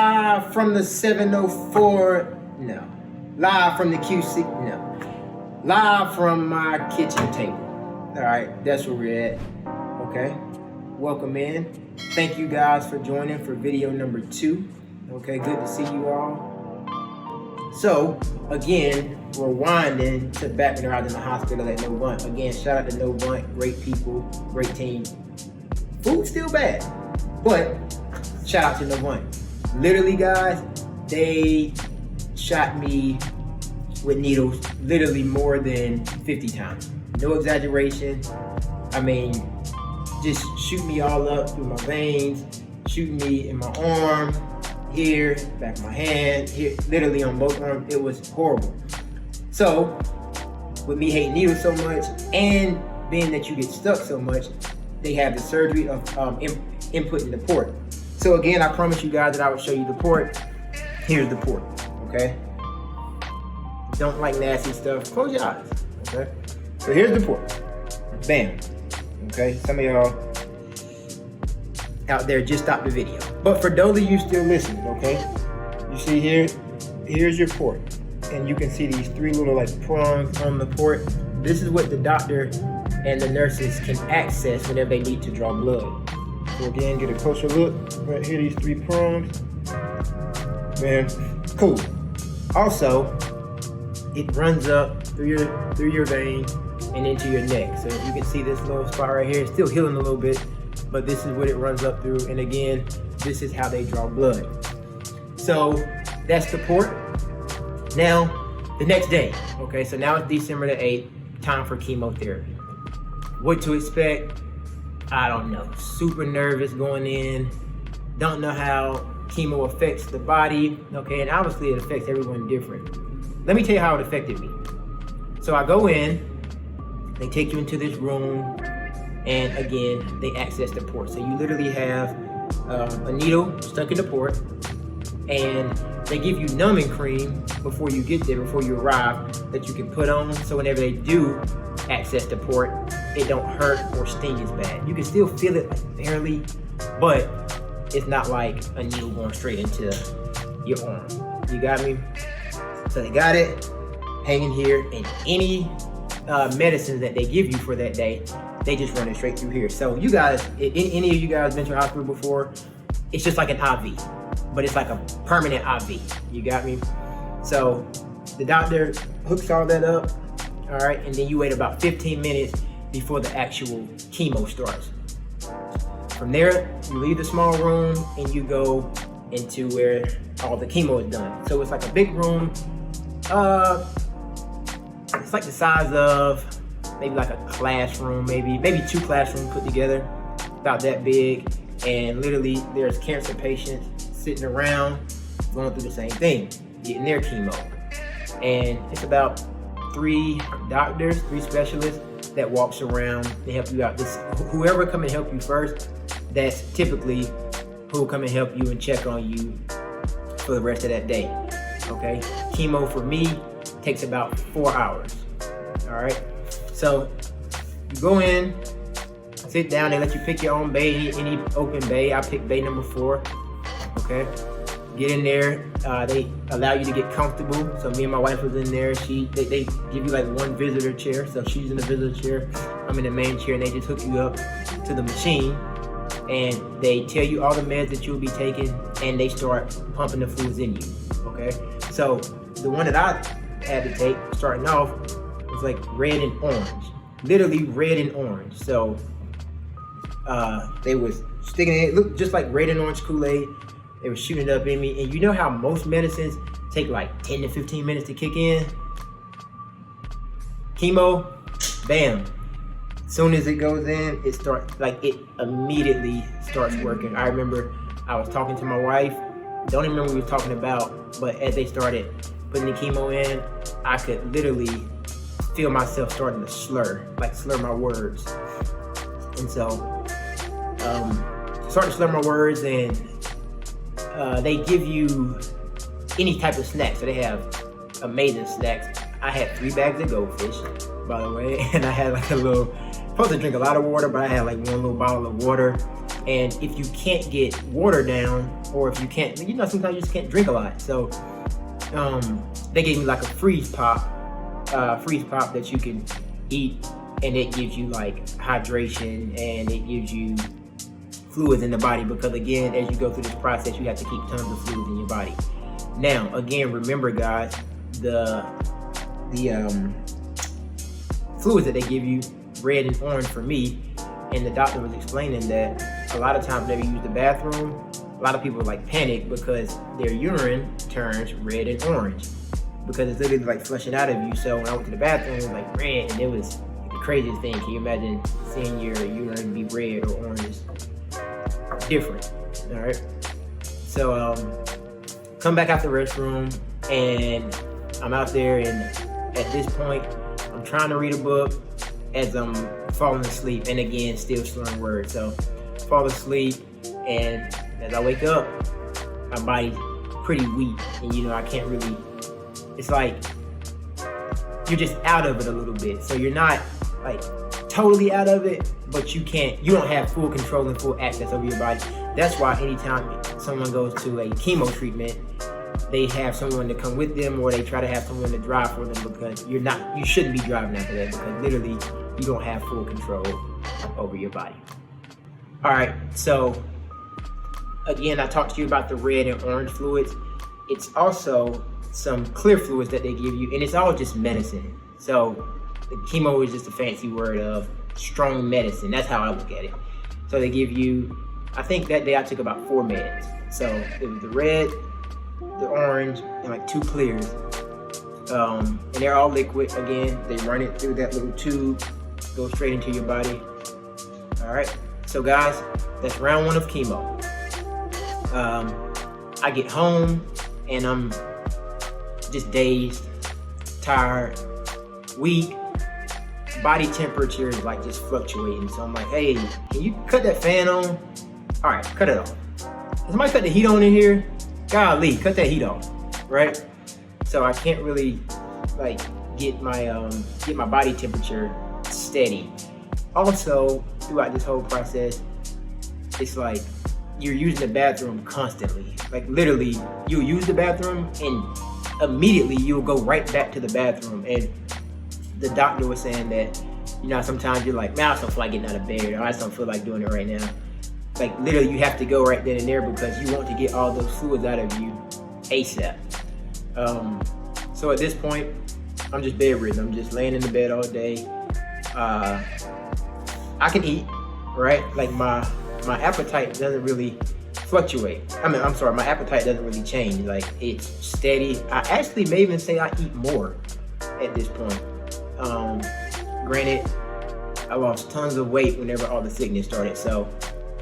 Live from the 704, no. Live from the QC, no. Live from my kitchen table. All right, that's where we're at, okay? Welcome in. Thank you guys for joining for video number 2. Okay, good to see you all. So, again, we're winding to back when I was in the hospital at No Bunt. Again, shout out to No Bunt, great people, great team. Food's still bad, but shout out to No Bunt. Literally, guys, they shot me with needles literally more than 50 times. No exaggeration. I mean, just shoot me all up through my veins, shooting me in my arm, here, back of my hand, here, literally on both arms. It was horrible. So, with me hating needles so much, and being that you get stuck so much, they have the surgery of inputting the port. So again, I promised you guys that I would show you the port. Here's the port, okay? Don't like nasty stuff, close your eyes, okay? So here's the port, bam, okay? Some of y'all out there just stopped the video. But for those of you still listening, okay? You see here, here's your port. And you can see these 3 little like prongs on the port. This is what the doctor and the nurses can access whenever they need to draw blood. So again, get a closer look. Right here, these 3 prongs. Man, cool. Also, it runs up through your vein and into your neck. So you can see this little spot right here. It's still healing a little bit, but this is what it runs up through. And again, this is how they draw blood. So that's the port. Now, the next day, okay, so now it's December the 8th, time for chemotherapy. What to expect? I don't know. Super nervous going in. Don't know how chemo affects the body, okay, and obviously it affects everyone different. Let me tell you how it affected me. So I go in, they take you into this room, and again, they access the port. So you literally have a needle stuck in the port, and they give you numbing cream before you get there, before you arrive, that you can put on, so whenever they do access the port, it don't hurt or sting as bad. You can still feel it like barely, but it's not like a needle going straight into your arm. You got me? So they got it hanging here, and any medicines that they give you for that day, they just run it straight through here. So you guys, any of you guys been to a hospital before, it's just like an IV, but it's like a permanent IV. You got me? So the doctor hooks all that up, all right, and then you wait about 15 minutes before the actual chemo starts. From there, you leave the small room and you go into where all the chemo is done. So it's like a big room. It's like the size of maybe like a classroom, maybe 2 classrooms put together, about that big. And literally there's cancer patients sitting around going through the same thing, getting their chemo. And it's about 3 doctors, 3 specialists that walks around. They help you out. Whoever come and help you first, that's typically who will come and help you and check on you for the rest of that day, okay? Chemo for me takes about 4 hours, all right? So you go in, sit down, they let you pick your own bay, any open bay. I picked bay number 4, okay? Get in there, they allow you to get comfortable. So me and my wife was in there. They give you like 1 visitor chair. So she's in the visitor chair, I'm in the main chair, and they just hook you up to the machine. And they tell you all the meds that you'll be taking, and they start pumping the fluids in you, okay? So the one that I had to take, starting off, was like red and orange. Literally red and orange. So they was sticking it, looked just like red and orange Kool-Aid. They were shooting it up in me. And you know how most medicines take like 10 to 15 minutes to kick in? Chemo, bam. As soon as it goes in, it immediately starts working. I remember I was talking to my wife. Don't even remember what we were talking about, but as they started putting the chemo in, I could literally feel myself starting to slur my words. And so, starting to slur my words, and they give you any type of snack. So they have amazing snacks. I had 3 bags of goldfish, by the way, and I had like supposed to drink a lot of water, but I had like 1 little bottle of water. And if you can't get water down, or if you can't, sometimes you just can't drink a lot. So they gave me like a freeze pop that you can eat, and it gives you like hydration, and it gives you fluids in the body, because again, as you go through this process, you have to keep tons of fluids in your body. Now, again, remember guys, the fluids that they give you, red and orange for me, and the doctor was explaining that a lot of times whenever you use the bathroom, a lot of people like panic because their urine turns red and orange, because it's literally like flushing out of you. So when I went to the bathroom, it was like red, and it was the craziest thing. Can you imagine seeing your urine be red or orange? Different. All right. So come back out the restroom, and I'm out there, and at this point, I'm trying to read a book as I'm falling asleep, and again, still slurring words. So fall asleep, and as I wake up, my body's pretty weak, and I can't really, it's like you're just out of it a little bit. So you're not like totally out of it, but you don't have full control and full access over your body. That's why anytime someone goes to a chemo treatment, they have someone to come with them, or they try to have someone to drive for them, because you shouldn't be driving after that, because literally you don't have full control over your body. All right, so again, I talked to you about the red and orange fluids. It's also some clear fluids that they give you, and it's all just medicine. So the chemo is just a fancy word of strong medicine. That's how I look at it. So they give you, I think that day I took about 4 meds. So it was the red, the orange, and like 2 clears. And they're all liquid. Again, they run it through that little tube, go straight into your body. All right. So guys, that's round 1 of chemo. I get home, and I'm just dazed, tired, weak. Body temperature is like just fluctuating. So I'm like, hey, can you cut that fan on? All right, cut it off. Can somebody cut the heat on in here? Golly, cut that heat off, right? So I can't really like get my body temperature steady. Also, throughout this whole process, it's like you're using the bathroom constantly. Like literally, you'll use the bathroom and immediately you'll go right back to the bathroom. And the doctor was saying that, sometimes you're like, man, I just don't feel like getting out of bed, or I just don't feel like doing it right now. Like literally you have to go right then and there, because you want to get all those fluids out of you ASAP. So at this point, I'm just bedridden. I'm just laying in the bed all day. I can eat, right? Like my appetite doesn't really fluctuate. My appetite doesn't really change. Like it's steady. I actually may even say I eat more at this point. Granted, I lost tons of weight whenever all the sickness started. So,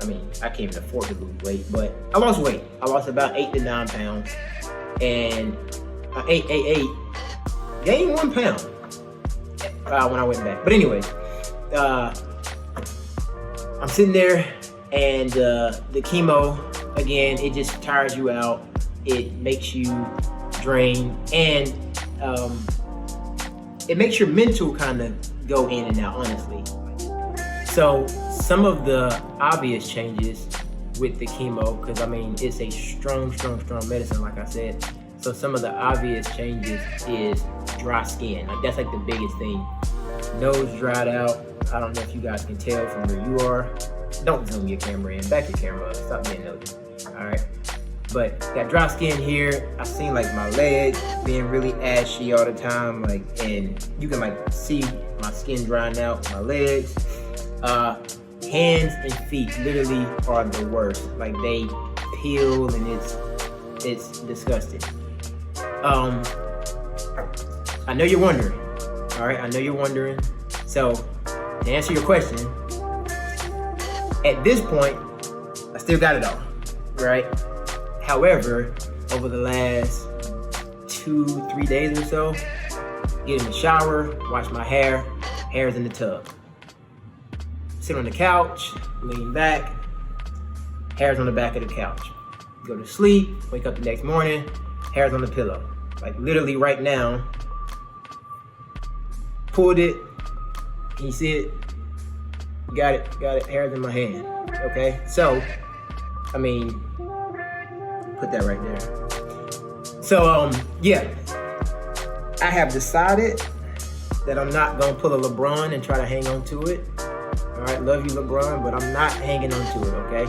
I can't even afford to lose weight, but I lost weight. I lost about 8 to 9 pounds, and I gained 1 pound when I went back. But anyways, I'm sitting there, and the chemo, again, it just tires you out. It makes you drain, and it makes your mental kind of go in and out, honestly. So some of the obvious changes with the chemo, because it's a strong medicine, like I said. So some of the obvious changes is dry skin. Like that's like the biggest thing. Nose dried out. I don't know if you guys can tell from where you are. Don't zoom your camera in. Back your camera up. Stop being nosy. All right. But got dry skin here. I seen like my legs being really ashy all the time. Like, and you can like see my skin drying out. My legs. Hands and feet literally are the worst. Like they peel, and it's disgusting. I know you're wondering. All right, I know you're wondering. So to answer your question, at this point, I still got it all, right? However, over the last 2-3 days or so, get in the shower, wash my hair's in the tub. Sit on the couch, lean back, hair's on the back of the couch. Go to sleep, wake up the next morning, hair's on the pillow. Like literally right now, pulled it, can you see it? Got it. Hairs in my hand. Okay, so I mean, put that right there. So yeah, I have decided that I'm not gonna pull a LeBron and try to hang on to it. All right, love you, LeBron, but I'm not hanging on to it. Okay,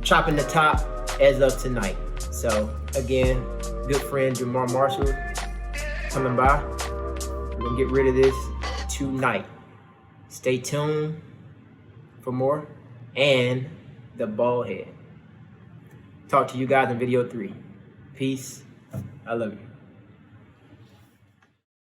chopping the top as of tonight. So again, good friend Jamar Marshall coming by. We're gonna get rid of this tonight. Stay tuned for more. And the bald head. Talk to you guys in video 3. Peace. I love you.